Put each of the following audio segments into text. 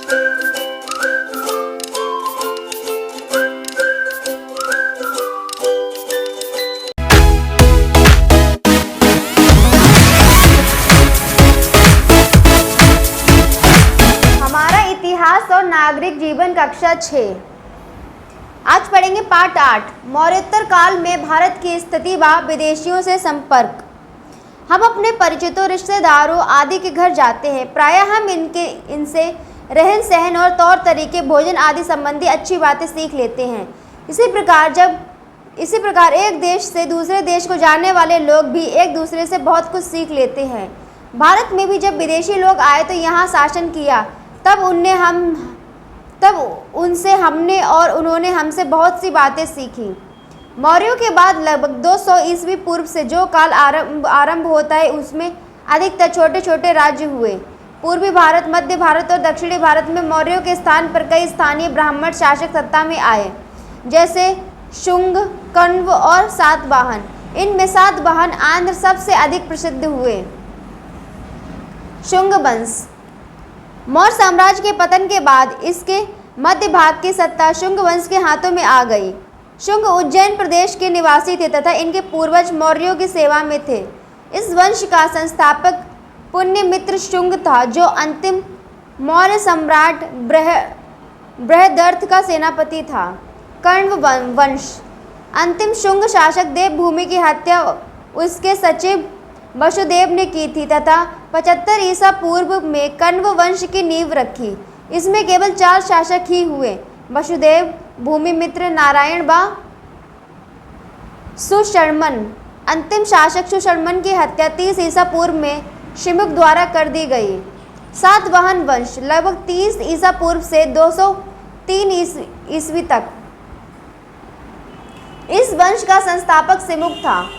हमारा इतिहास और नागरिक जीवन कक्षा 6। आज पढ़ेंगे पाठ 8, मौर्योत्तर काल में भारत की स्थिति व विदेशियों से संपर्क। हम अपने परिचितों, रिश्तेदारों आदि के घर जाते हैं। प्रायः हम इनसे रहन सहन और तौर तरीके, भोजन आदि संबंधी अच्छी बातें सीख लेते हैं। इसी प्रकार एक देश से दूसरे देश को जाने वाले लोग भी एक दूसरे से बहुत कुछ सीख लेते हैं। भारत में भी जब विदेशी लोग आए तो यहाँ शासन किया, तब उनसे हमने और उन्होंने हमसे बहुत सी बातें सीखी। मौर्यों के बाद लगभग 200 ईस्वी पूर्व से जो काल आरंभ होता है, उसमें अधिकतर छोटे छोटे राज्य हुए। पूर्वी भारत, मध्य भारत और दक्षिणी भारत में मौर्यों के स्थान पर कई स्थानीय ब्राह्मण शासक सत्ता में आए, जैसे शुंग, कण्व और सातवाहन। इनमें सातवाहन आंध्र सबसे अधिक प्रसिद्ध हुए। शुंग वंश। मौर्य साम्राज्य के पतन के बाद इसके मध्य भाग की सत्ता शुंग वंश के हाथों में आ गई। शुंग उज्जैन प्रदेश के निवासी थे तथा इनके पूर्वज मौर्यों की सेवा में थे। इस वंश का संस्थापक पुण्यमित्र शुंग था, जो अंतिम मौर्य सम्राट बृहदर्थ का सेनापति था। कण्व वंश। अंतिम शुंग शासक देवभूमि की हत्या उसके सचिव वसुदेव ने की थी तथा 75 ईसा पूर्व में कण्व वंश की नींव रखी। इसमें केवल 4 शासक ही हुए, वसुदेव, भूमिमित्र, नारायण व सुशर्मन। अंतिम शासक सुशर्मन की हत्या 30 ईसा पूर्व में शिमुक द्वारा कर दी गई। सातवाहन वंश लगभग 30 ईसा पूर्व से 203 ईस्वी तक। इस वंश का संस्थापक शिमुक था।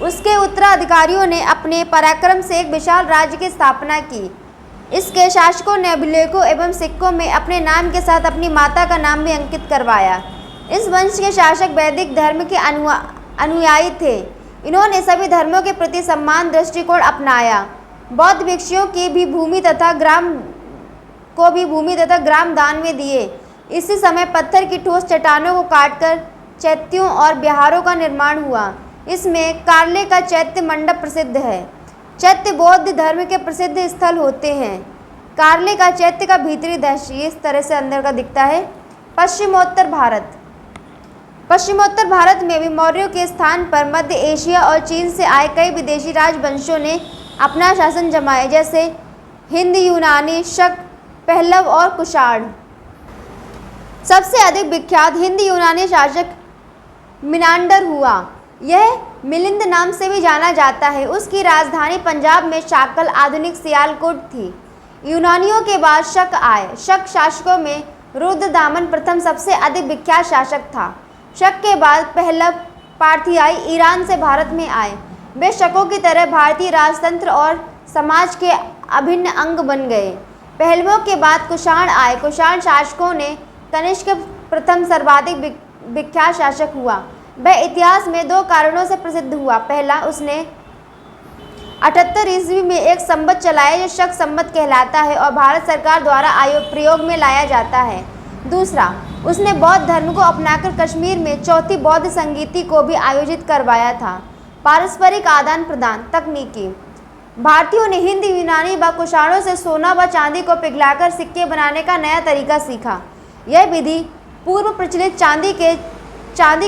उसके उत्तराधिकारियों ने अपने पराक्रम से एक विशाल राज्य की स्थापना की। इसके शासकों ने अभिलेखों एवं सिक्कों में अपने नाम के साथ अपनी माता का नाम भी अंकित करवाया। इस वंश के शासक वैदिक धर्म के अनुयायी थे। इन्होंने सभी धर्मों के प्रति समान दृष्टिकोण अपनाया। बौद्ध भिक्षुओं की भी भूमि तथा ग्राम दान में दिए। इसी समय पत्थर की ठोस चट्टानों को काटकर चैत्यों और विहारों का निर्माण हुआ। इसमें कार्ले का चैत्य मंडप प्रसिद्ध है। चैत्य बौद्ध धर्म के प्रसिद्ध स्थल होते हैं। कार्ले का चैत्य का भीतरी दृश्य इस तरह से अंदर का दिखता है। पश्चिमोत्तर भारत। पश्चिमोत्तर भारत में भी मौर्यों के स्थान पर मध्य एशिया और चीन से आए कई विदेशी राजवंशों ने अपना शासन जमाया, जैसे हिंद यूनानी, शक, पहलव और कुषाण। सबसे अधिक विख्यात हिंद यूनानी शासक मिनांडर हुआ। यह मिलिंद नाम से भी जाना जाता है। उसकी राजधानी पंजाब में शाकल, आधुनिक सियालकोट थी। यूनानियों के बाद शक आए। शक शासकों में रुद्रदामन प्रथम सबसे अधिक विख्यात शासक था। शक के बाद पहलव पार्थियाई ईरान से भारत में आए। वे शकों की तरह भारतीय राजतंत्र और समाज के अभिन्न अंग बन गए। पहलवों के बाद कुषाण आए। कुषाण शासकों ने कनिष्क प्रथम सर्वाधिक विख्यात शासक हुआ। वह इतिहास में 2 कारणों से प्रसिद्ध हुआ। पहला, उसने 78 ईस्वी में एक संवत चलाया जो शक संवत कहलाता है और भारत सरकार द्वारा प्रयोग में लाया जाता है। दूसरा, उसने बौद्ध धर्म को अपनाकर कश्मीर में चौथी बौद्ध संगीति को भी आयोजित करवाया था। पारस्परिक आदान प्रदान। तकनीकी। भारतीयों ने हिंद यूनानी व कुषाणों से सोना व चांदी को पिघलाकर सिक्के बनाने का नया तरीका सीखा। यह विधि पूर्व प्रचलित चांदी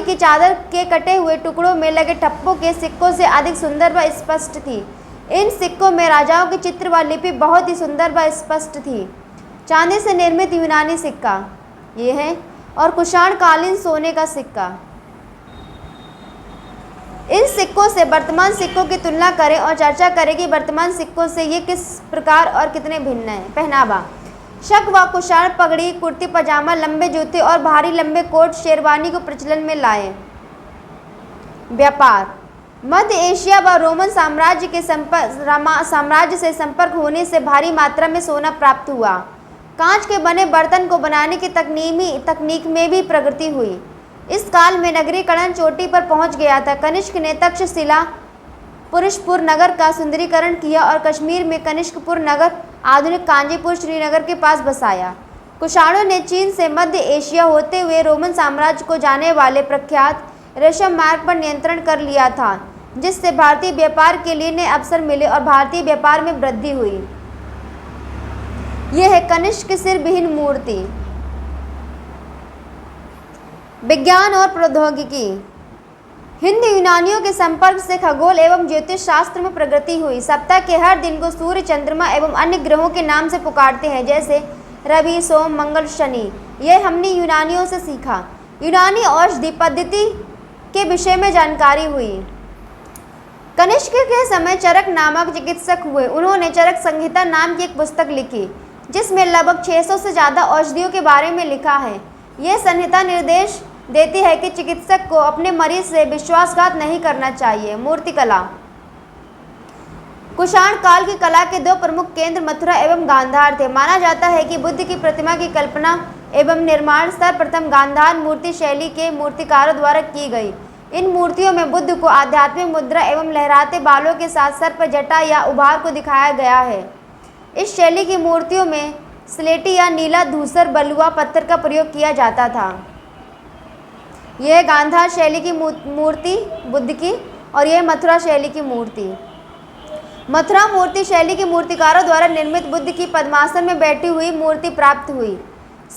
की चादर के कटे हुए टुकड़ों में लगे ठप्पों के सिक्कों से अधिक सुंदर व स्पष्ट थी। इन सिक्कों में राजाओं के चित्र व लिपि बहुत ही सुंदर व स्पष्ट थी। चांदी से निर्मित यूनानी सिक्का ये है, और कुषाण कालीन सोने का सिक्का। इन सिक्कों से वर्तमान सिक्कों की तुलना करें और चर्चा करें कि वर्तमान सिक्कों से ये किस प्रकार और कितने भिन्न हैं। पहनावा। शक व कुषाण पगड़ी, कुर्ती पजामा, लंबे जूते और भारी लंबे कोट शेरवानी को प्रचलन में लाए। व्यापार। मध्य एशिया व रोमन साम्राज्य से संपर्क होने से भारी मात्रा में सोना प्राप्त हुआ। कांच के बने बर्तन को बनाने की तकनीक में भी प्रगति हुई। इस काल में नगरीकरण चोटी पर पहुंच गया था। कनिष्क ने तक्षशिला पुरुषपुर नगर का सुंदरीकरण किया और कश्मीर में कनिष्कपुर नगर, आधुनिक कांचीपुर, श्रीनगर के पास बसाया। कुषाणों ने चीन से मध्य एशिया होते हुए रोमन साम्राज्य को जाने वाले प्रख्यात रेशम मार्ग पर नियंत्रण कर लिया था, जिससे भारतीय व्यापार के लिए नए अवसर मिले और भारतीय व्यापार में वृद्धि हुई। यह है कनिष्क की सिर विहीन मूर्ति। विज्ञान और प्रौद्योगिकी। हिंद यूनानियों के संपर्क से खगोल एवं ज्योतिष शास्त्र में प्रगति हुई। सप्ताह के हर दिन को सूर्य, चंद्रमा एवं अन्य ग्रहों के नाम से पुकारते हैं, जैसे रवि, सोम, मंगल, शनि। यह हमने यूनानियों से सीखा। यूनानी औषधि पद्धति के विषय में जानकारी हुई। कनिष्क के समय चरक नामक चिकित्सक हुए। उन्होंने चरक संहिता नाम की एक पुस्तक लिखी, जिसमें लगभग 600 से ज़्यादा औषधियों के बारे में लिखा है। यह संहिता निर्देश देती है कि चिकित्सक को अपने मरीज से विश्वासघात नहीं करना चाहिए। मूर्तिकला। कुषाण काल की कला के दो प्रमुख केंद्र मथुरा एवं गांधार थे। माना जाता है कि बुद्ध की प्रतिमा की कल्पना एवं निर्माण सर्वप्रथम गांधार मूर्ति शैली के मूर्तिकारों द्वारा की गई। इन मूर्तियों में बुद्ध को आध्यात्मिक मुद्रा एवं लहराते बालों के साथ सर पर जटा या उभार को दिखाया गया है। इस शैली की मूर्तियों में स्लेटी या नीला धूसर बलुआ पत्थर का प्रयोग किया जाता था। यह गांधार शैली की मूर्ति बुद्ध की और यह मथुरा शैली की मूर्ति। मथुरा मूर्ति शैली के मूर्तिकारों द्वारा निर्मित बुद्ध की पद्मासन में बैठी हुई मूर्ति प्राप्त हुई।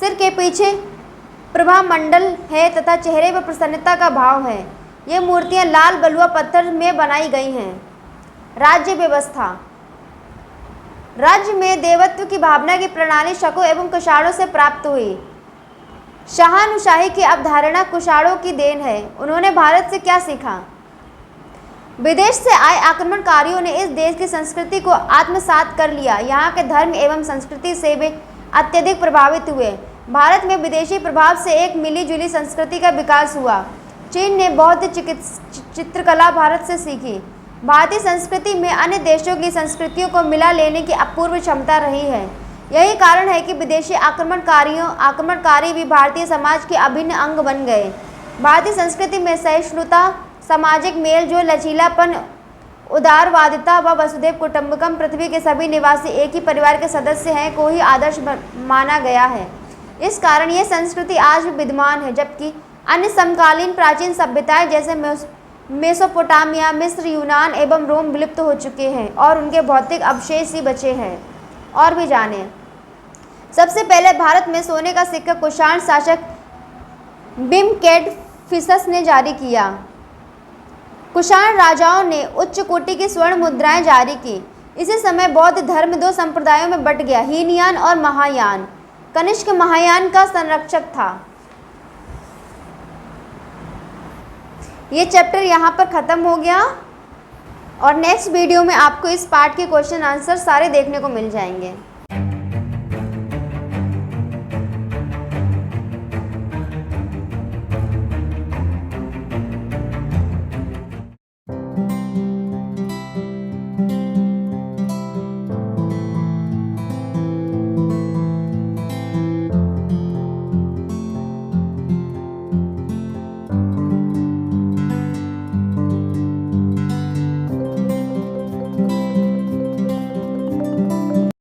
सिर के पीछे प्रभा मंडल है तथा चेहरे पर प्रसन्नता का भाव है। ये मूर्तियां लाल बलुआ पत्थर में बनाई गई हैं। राज्य व्यवस्था। राज्य में देवत्व की भावना की प्रणाली शकों एवं कुषाणों से प्राप्त हुई। शाहानुशाही की अवधारणा कुषाणों की देन है। उन्होंने भारत से क्या सीखा? विदेश से आए आक्रमणकारियों ने इस देश की संस्कृति को आत्मसात कर लिया। यहाँ के धर्म एवं संस्कृति से वे अत्यधिक प्रभावित हुए। भारत में विदेशी प्रभाव से एक मिली-जुली संस्कृति का विकास हुआ। चीन ने बौद्ध चित्रकला भारत से सीखी। भारतीय संस्कृति में अन्य देशों की संस्कृतियों को मिला लेने की अपूर्व क्षमता रही है। यही कारण है कि विदेशी आक्रमणकारी भी भारतीय समाज के अभिन्न अंग बन गए। भारतीय संस्कृति में सहिष्णुता, सामाजिक मेलजोल, लचीलापन, उदारवादिता व वसुधैव कुटुम्बकम, पृथ्वी के सभी निवासी एक ही परिवार के सदस्य हैं, को ही आदर्श माना गया है। इस कारण यह संस्कृति आज भी विद्यमान है, जबकि अन्य समकालीन प्राचीन सभ्यताएं जैसे मेसोपोटामिया, मिस्र, यूनान एवं रोम विलुप्त हो चुके हैं और उनके भौतिक अवशेष ही बचे हैं। और भी जानें। सबसे पहले भारत में सोने का सिक्का कुषाण शासक बिम्केडफिसस ने जारी किया। कुषाण राजाओं ने उच्च कोटि की स्वर्ण मुद्राएं जारी की। इसी समय बौद्ध धर्म दो संप्रदायों में बंट गया, हीनयान और महायान। कनिष्क महायान का संरक्षक था। ये चैप्टर यहाँ पर ख़त्म हो गया और नेक्स्ट वीडियो में आपको इस पार्ट के क्वेश्चन आंसर सारे देखने को मिल जाएंगे।